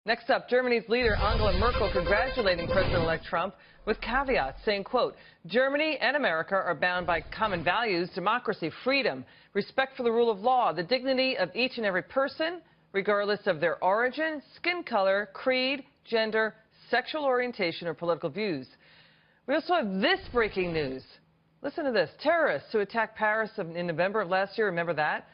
Next up, Germany's leader Angela Merkel congratulating President-elect Trump with caveats, saying, quote, Germany and America are bound by common values, democracy, freedom, respect for the rule of law, the dignity of each and every person, regardless of their origin, skin color, creed, gender, sexual orientation, or political views. We also have this breaking news. Listen to this. Terrorists who attacked Paris in November of last year, remember that?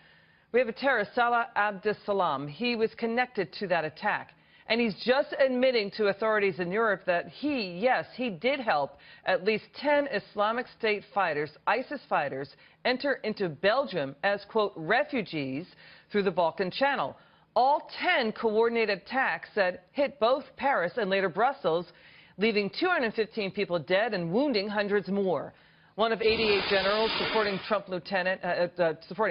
We have a terrorist, Salah Abdeslam. He was connected to that attack. And he's just admitting to authorities in Europe that he did help at least 10 Islamic State fighters, ISIS fighters, enter into Belgium as, quote, refugees through the Balkan Channel. All 10 coordinated attacks that hit both Paris and later Brussels, leaving 215 people dead and wounding hundreds more. One of 88 generals supporting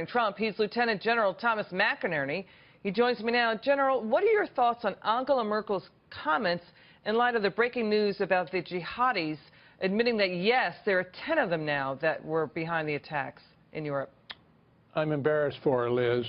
Trump, he's Lieutenant General Thomas McInerney. He joins me now. General, what are your thoughts on Angela Merkel's comments in light of the breaking news about the jihadis admitting that, yes, there are 10 of them now that were behind the attacks in Europe? I'm embarrassed for her, Liz.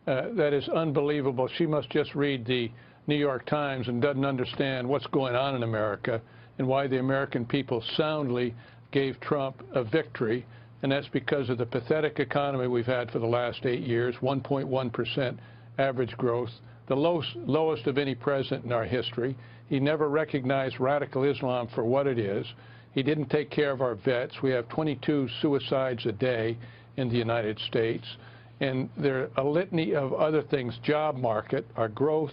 That is unbelievable. She must just read the New York Times and doesn't understand what's going on in America and why the American people soundly gave Trump a victory. And that's because of the pathetic economy we've had for the last 8 years, 1.1% average growth, the lowest of any president in our history. He never recognized radical Islam for what it is. He didn't take care of our vets. We have 22 suicides a day in the United States. And there are a litany of other things. Job market, our growth,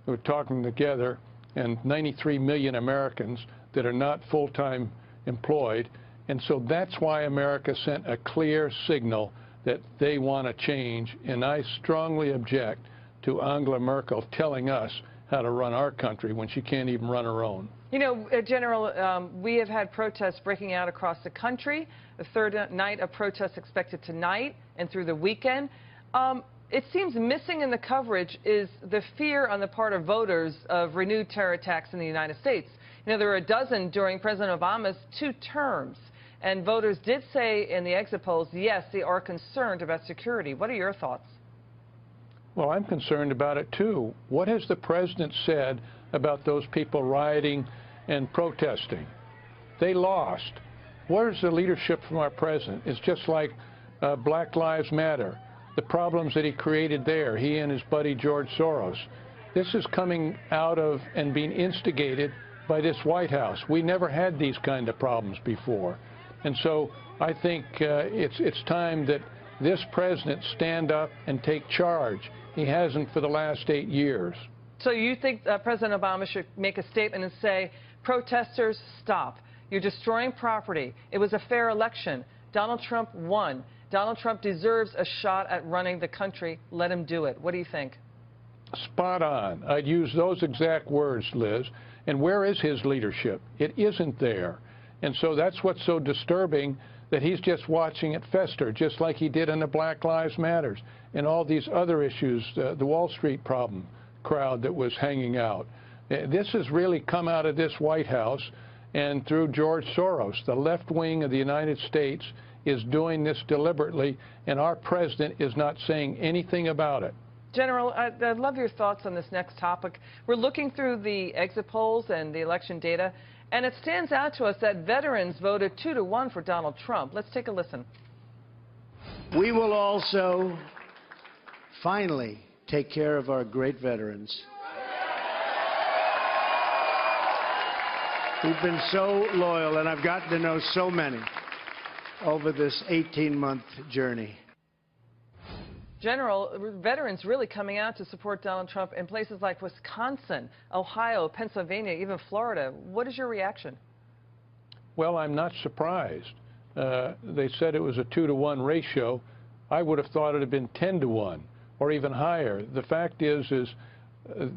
we're talking together, and 93 million Americans that are not full-time employed. And so that's why America sent a clear signal that they want to change, and I strongly object to Angela Merkel telling us how to run our country when she can't even run her own. You know, General, we have had protests breaking out across the country. The third night of protests expected tonight and through the weekend. It seems missing in the coverage is the fear on the part of voters of renewed terror attacks in the United States. You know, there were a dozen during President Obama's 2 terms. And voters did say in the exit polls, yes, they are concerned about security. What are your thoughts? Well, I'm concerned about it, too. What has the president said about those people rioting and protesting? They lost. Where's the leadership from our president? It's just like Black Lives Matter, the problems that he created there, he and his buddy George Soros. This is coming out of and being instigated by this White House. We never had these kind of problems before. And so I think it's time that this president stand up and take charge. He hasn't for the last 8 years. So you think President Obama should make a statement and say, protesters, stop. You're destroying property. It was a fair election. Donald Trump won. Donald Trump deserves a shot at running the country. Let him do it. What do you think? Spot on. I'd use those exact words, Liz. And where is his leadership? It isn't there. And so that's what's so disturbing, that he's just watching it fester, just like he did in the Black Lives Matters and all these other issues, the Wall Street problem crowd that was hanging out. This has really come out of this White House and through George Soros. The left wing of the United States is doing this deliberately, and our president is not saying anything about it. General, I'd love your thoughts on this next topic. We're looking through the exit polls and the election data, and it stands out to us that veterans voted 2-1 for Donald Trump. Let's take a listen. We will also finally take care of our great veterans. We've been so loyal, and I've gotten to know so many over this 18-month journey. General, veterans really coming out to support Donald Trump in places like Wisconsin, Ohio, Pennsylvania, even Florida. What is your reaction? Well, I'm not surprised. They said it was a 2-to-1 ratio. I would have thought it had been 10-to-1 or even higher. The fact is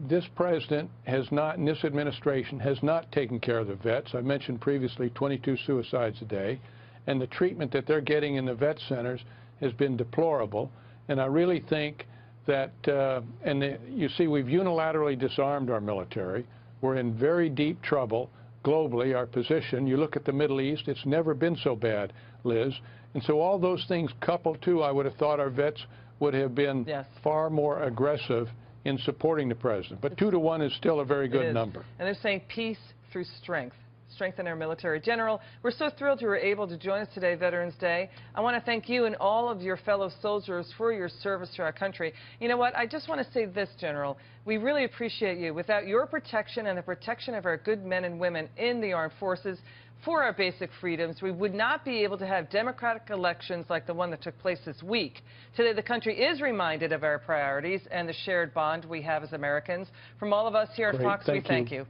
this president has not, in this administration, has not taken care of the vets. I mentioned previously 22 suicides a day, and the treatment that they're getting in the vet centers has been deplorable. And I really think that, you see, we've unilaterally disarmed our military. We're in very deep trouble globally, our position. You look at the Middle East, it's never been so bad, Liz. And so all those things coupled, too, I would have thought our vets would have been far more aggressive in supporting the president. But 2 to 1 is still a very good number. And they're saying peace through strength. Strengthen our military. General, we're so thrilled you were able to join us today, Veterans Day. I want to thank you and all of your fellow soldiers for your service to our country. You know what? I just want to say this, General. We really appreciate you. Without your protection and the protection of our good men and women in the armed forces for our basic freedoms, we would not be able to have democratic elections like the one that took place this week. Today, the country is reminded of our priorities and the shared bond we have as Americans. From all of us here at Fox, we thank you.